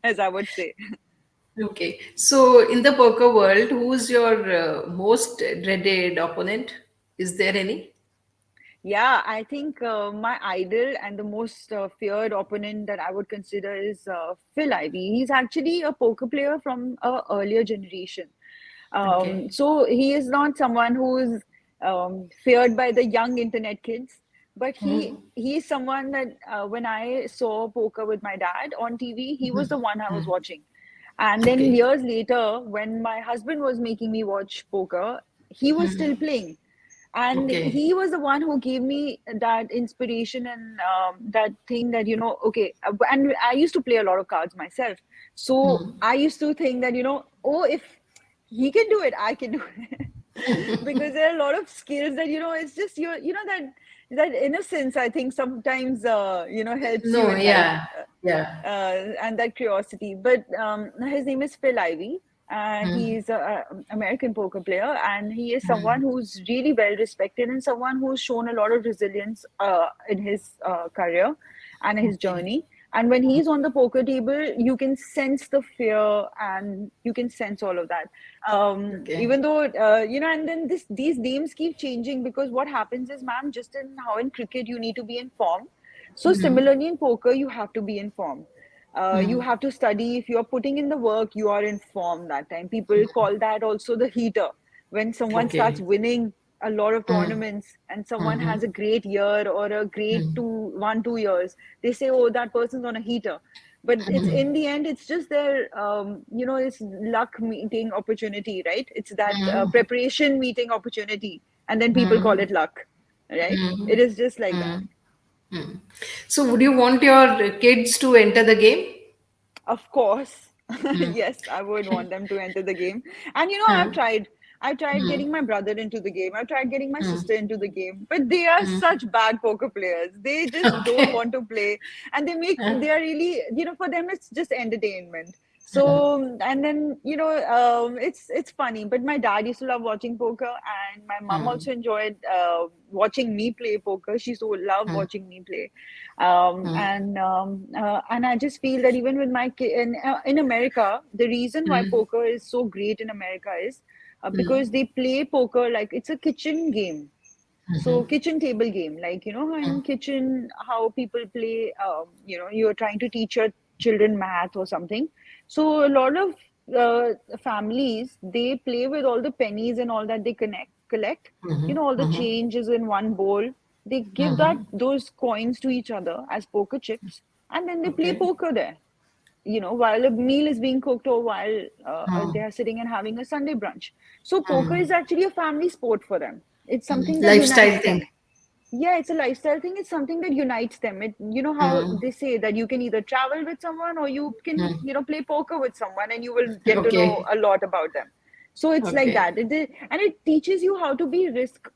as I would say. Okay. So, in the poker world, who's your most dreaded opponent? Is there any? Yeah, I think my idol and the most feared opponent that I would consider is Phil Ivey. He's actually a poker player from a earlier generation. Okay. So he is not someone who is feared by the young internet kids, but he is someone that when I saw poker with my dad on TV, he was the one I was watching. And then Okay. years later, when my husband was making me watch poker, he was still playing, and Okay. he was the one who gave me that inspiration and that thing that okay. And I used to play a lot of cards myself, so I used to think that oh, if he can do it, I can do it. Because there are a lot of skills that it's just that innocence, I think, sometimes helps you No, in life. yeah. Yeah. And that curiosity. But his name is Phil Ivey, and he's a American poker player, and he is someone who's really well respected and someone who's shown a lot of resilience in his career and his Okay. journey. And when he's on the poker table, you can sense the fear and you can sense all of that. Okay. Even though and then these names keep changing, because what happens is, ma'am, just in how in cricket you need to be informed, so similarly in poker, you have to be informed. You have to study. If you're putting in the work, you are informed that time. People call that also the heater. When someone starts Okay. winning a lot of tournaments and someone has a great year or a great 2 years, they say, oh, that person's on a heater. But it's in the end, it's just their, it's luck meeting opportunity, right? It's that preparation meeting opportunity. And then people call it luck, right? It is just like that. So, would you want your kids to enter the game? Of course. Yes, I would want them to enter the game. And Huh. I've tried getting my brother into the game. I've tried getting my sister into the game. But they are such bad poker players. They just don't Okay. want to play. And they are really, for them it's just entertainment. So, and then, it's funny. But my dad used to love watching poker, and my mom also enjoyed watching me play poker. She so loved watching me play. And I just feel that even with my kid in America, the reason why poker is so great in America is because they play poker like it's a kitchen game. So kitchen table game, like in kitchen, how people play. You're trying to teach your children math or something. So a lot of families, they play with all the pennies and all that they collect. All the change is in one bowl. They give those coins to each other as poker chips, and then they play Okay. poker there. While a meal is being cooked, or while they are sitting and having a Sunday brunch. So poker is actually a family sport for them. It's something that Lifestyle unites thing. them. Yeah, it's a lifestyle thing. It's something that unites them. How they say that you can either travel with someone, or you can, play poker with someone, and you will get to know Okay. a lot about them. So it's like Okay. that. And it teaches you how to be risk.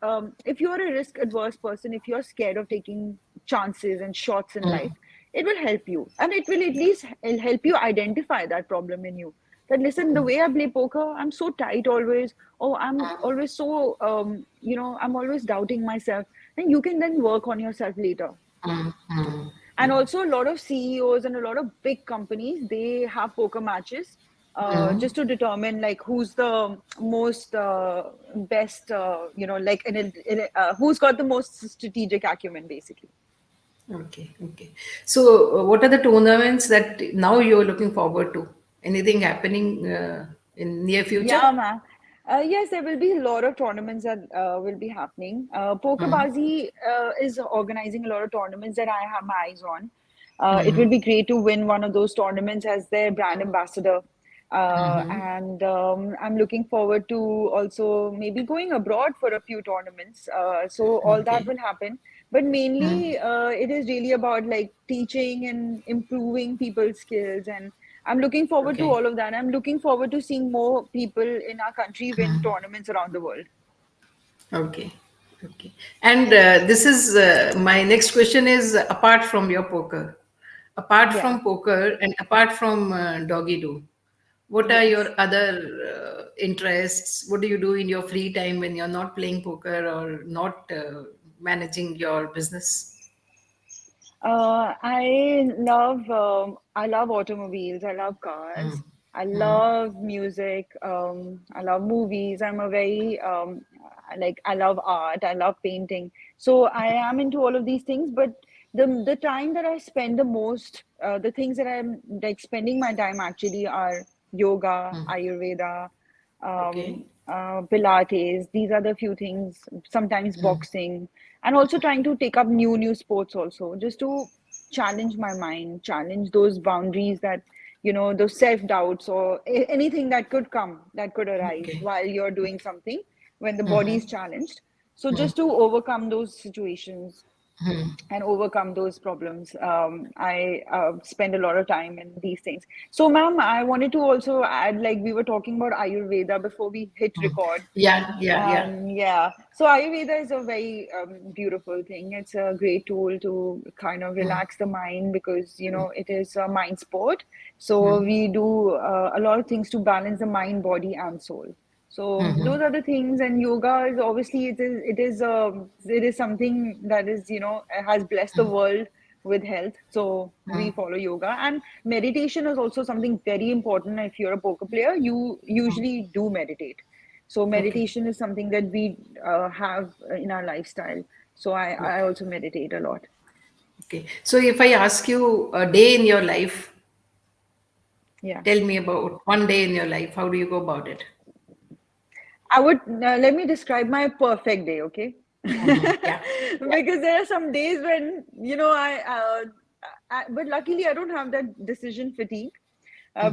If you're a risk adverse person, if you're scared of taking chances and shots in life, it will help you, and it will at least help you identify that problem in you. That, listen, the way I play poker, I'm so tight always. Oh, I'm always so I'm always doubting myself. and you can then work on yourself later. Mm-hmm. And also a lot of CEOs and a lot of big companies, they have poker matches just to determine like who's the most best, like who's got the most strategic acumen, basically. Okay, okay. So, what are the tournaments that now you're looking forward to? Anything happening in near future? Yeah, man. Yes, there will be a lot of tournaments that will be happening. Poker Mm-hmm. Bazi is organizing a lot of tournaments that I have my eyes on. It will be great to win one of those tournaments as their brand ambassador. And I'm looking forward to also maybe going abroad for a few tournaments. So all that Okay. will happen. But Mm. mainly, it is really about like teaching and improving people's skills, and I'm looking forward to Okay. all of that. I'm looking forward to seeing more people in our country win tournaments around the world. Okay. Okay. And this is my next question is apart from your poker, apart Yeah. from poker and apart from Doggy Do, what are Yes. your other interests? What do you do in your free time when you're not playing poker or not managing your business? I love automobiles. I love cars. I love music. I love movies. I'm a very I love art. I love painting. So I am into all of these things. But the time that I spend the most, the things that I'm like spending my time actually are yoga, Ayurveda, Okay. Pilates. These are the few things. Sometimes boxing, and also trying to take up new sports also, just to challenge my mind, challenge those boundaries that those self doubts or anything that could come, that could arise Okay. while you're doing something when the body is challenged. So just to overcome those situations and overcome those problems. I spend a lot of time in these things. So, ma'am, I wanted to also add, like we were talking about Ayurveda before we hit record. Yeah, yeah, yeah. Yeah, so Ayurveda is a very beautiful thing. It's a great tool to kind of relax the mind because it is a mind sport. So we do a lot of things to balance the mind, body, and soul. So those are the things, and yoga is obviously it is something that is has blessed the world with health. So we follow yoga, and meditation is also something very important. If you're a poker player, you usually do meditate. So Okay. meditation is something that we have in our lifestyle. So I Okay. also meditate a lot. Okay. So if I ask you a day in your life, Yeah. tell me about one day in your life. How do you go about it? I would let me describe my perfect day, okay? Yeah. Yeah. Because there are some days when but luckily I don't have that decision fatigue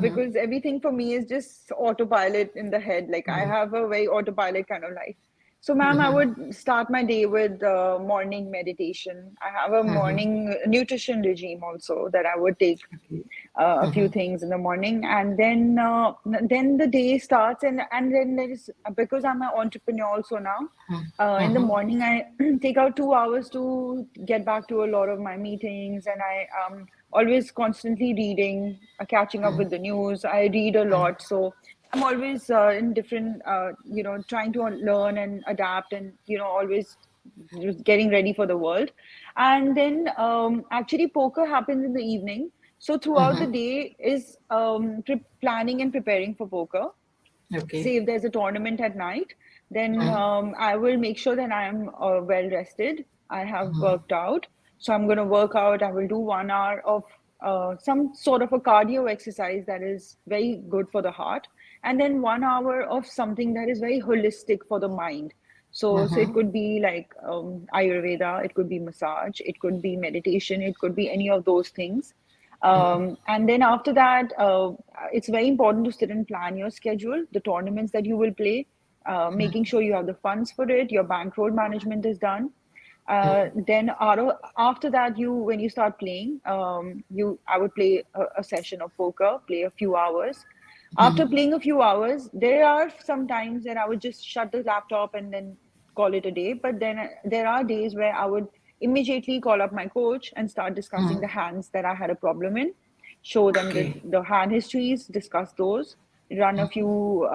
because everything for me is just autopilot in the head. Like I have a very autopilot kind of life. So, ma'am, I would start my day with morning meditation. I have a morning nutrition regime also that I would take Okay. a few things in the morning, and then the day starts, and then there is, because I'm an entrepreneur also now. In the morning, I take out 2 hours to get back to a lot of my meetings, and I always constantly reading, catching up with the news. I read a lot, so I'm always in different, trying to learn and adapt, and always just getting ready for the world. And then actually, poker happens in the evening. So throughout the day is planning and preparing for poker. Okay. Say if there's a tournament at night, then I will make sure that I am well rested. I have worked out. So I'm going to work out. I will do 1 hour of some sort of a cardio exercise that is very good for the heart. And then 1 hour of something that is very holistic for the mind. So it could be like Ayurveda, it could be massage, it could be meditation, it could be any of those things. And then after that, it's very important to sit and plan your schedule, the tournaments that you will play, making sure you have the funds for it, your bankroll management is done. Then after that, when you start playing, I would play a session of poker, play a few hours. After playing a few hours, there are some times that I would just shut the laptop and then call it a day. But then there are days where I would immediately call up my coach and start discussing the hands that I had a problem in, show them Okay. the hand histories, discuss those, run a few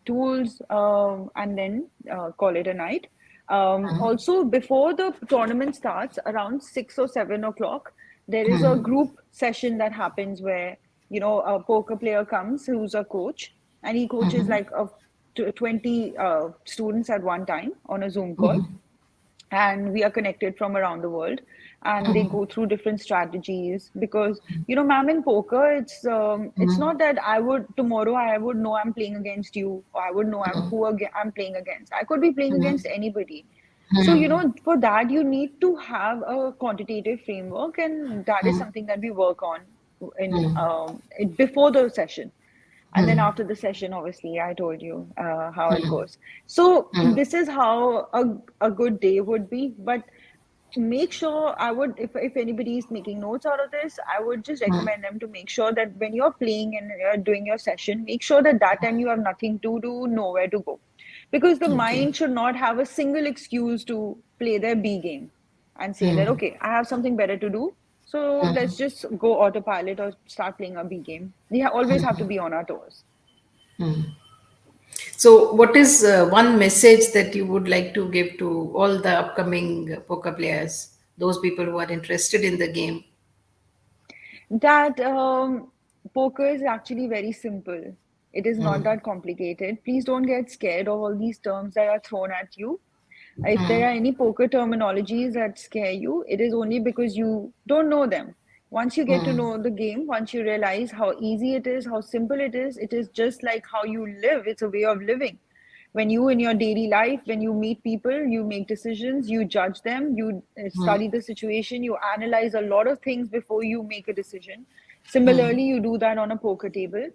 tools, and then call it a night. Also, before the tournament starts, around 6 or 7 o'clock, there is a group session that happens where, a poker player comes who's a coach, and he coaches like 20 students at one time on a Zoom call, and we are connected from around the world, and they go through different strategies. Because, ma'am, in poker, it's not that tomorrow I would know I'm playing against you, or I would know I'm playing against. I could be playing against anybody. So, for that you need to have a quantitative framework, and that is something that we work on before the session. And then after the session, obviously, I told you how it goes. So this is how a good day would be. But make sure, I would, if anybody is making notes out of this, I would just recommend them to make sure that when you're playing and you're doing your session, make sure that that time you have nothing to do, nowhere to go. Because the Okay. mind should not have a single excuse to play their B game and say that, okay, I have something better to do. So let's just go autopilot or start playing a B game. We always have to be on our toes. So, what is one message that you would like to give to all the upcoming poker players, those people who are interested in the game? That poker is actually very simple. It is not that complicated. Please don't get scared of all these terms that are thrown at you. If there are any poker terminologies that scare you, it is only because you don't know them. Once you get to know the game, once you realize how easy it is, how simple it is just like how you live. It's a way of living. When you, in your daily life, when you meet people, you make decisions, you judge them, you study the situation, you analyze a lot of things before you make a decision. Similarly, you do that on a poker table,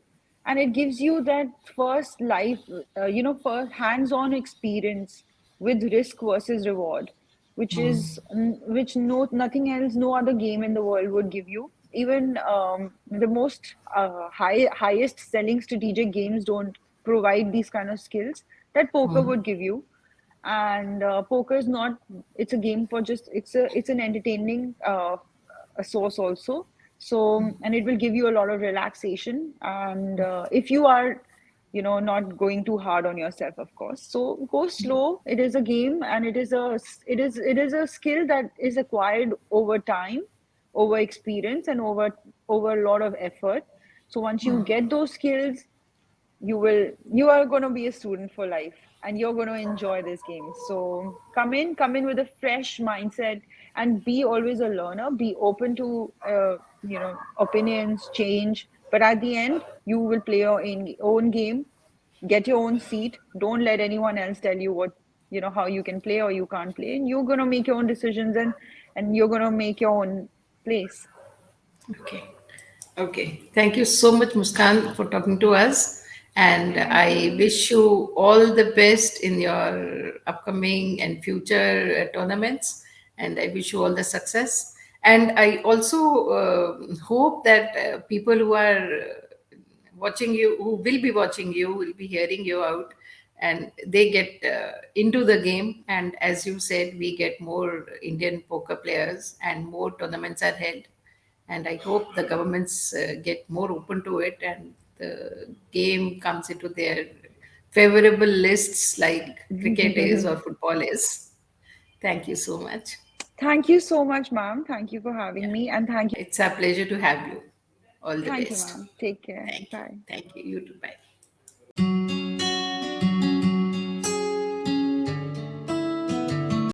and it gives you that first life, first hands-on experience with risk versus reward, which nothing else, no other game in the world would give you. Even the most highest selling strategic games don't provide these kind of skills that poker would give you. And poker is not, it's a game for just, it's an entertaining a source also. So, and it will give you a lot of relaxation. And if you are, not going too hard on yourself, of course, so go slow. It is a game, and it is a skill that is acquired over time, over experience, and over a lot of effort. So once you get those skills, you are going to be a student for life, and you're going to enjoy this game. So come in with a fresh mindset, and be always a learner. Be open to opinions change, but at the end you will play your own game. Get your own seat. Don't let anyone else tell you what, how you can play or you can't play. And you're going to make your own decisions, and you're going to make your own place. Okay. Okay. Thank you so much, Muskan, for talking to us. And Thank I you. wish you all the best in your upcoming and future tournaments. And I wish you all the success. And I also hope that people who are watching you, who will be watching you, will be hearing you out, and they get into the game. And as you said, we get more Indian poker players and more tournaments are held. And I hope the governments get more open to it, and the game comes into their favorable lists like cricket is or football is. Thank you so much. Thank you so much, ma'am. Thank you for having Yeah, me, and thank you. it's a pleasure to have you. All the Thank you, best. ma'am. Take care. Thank you. Bye. Thank you. You too. Bye.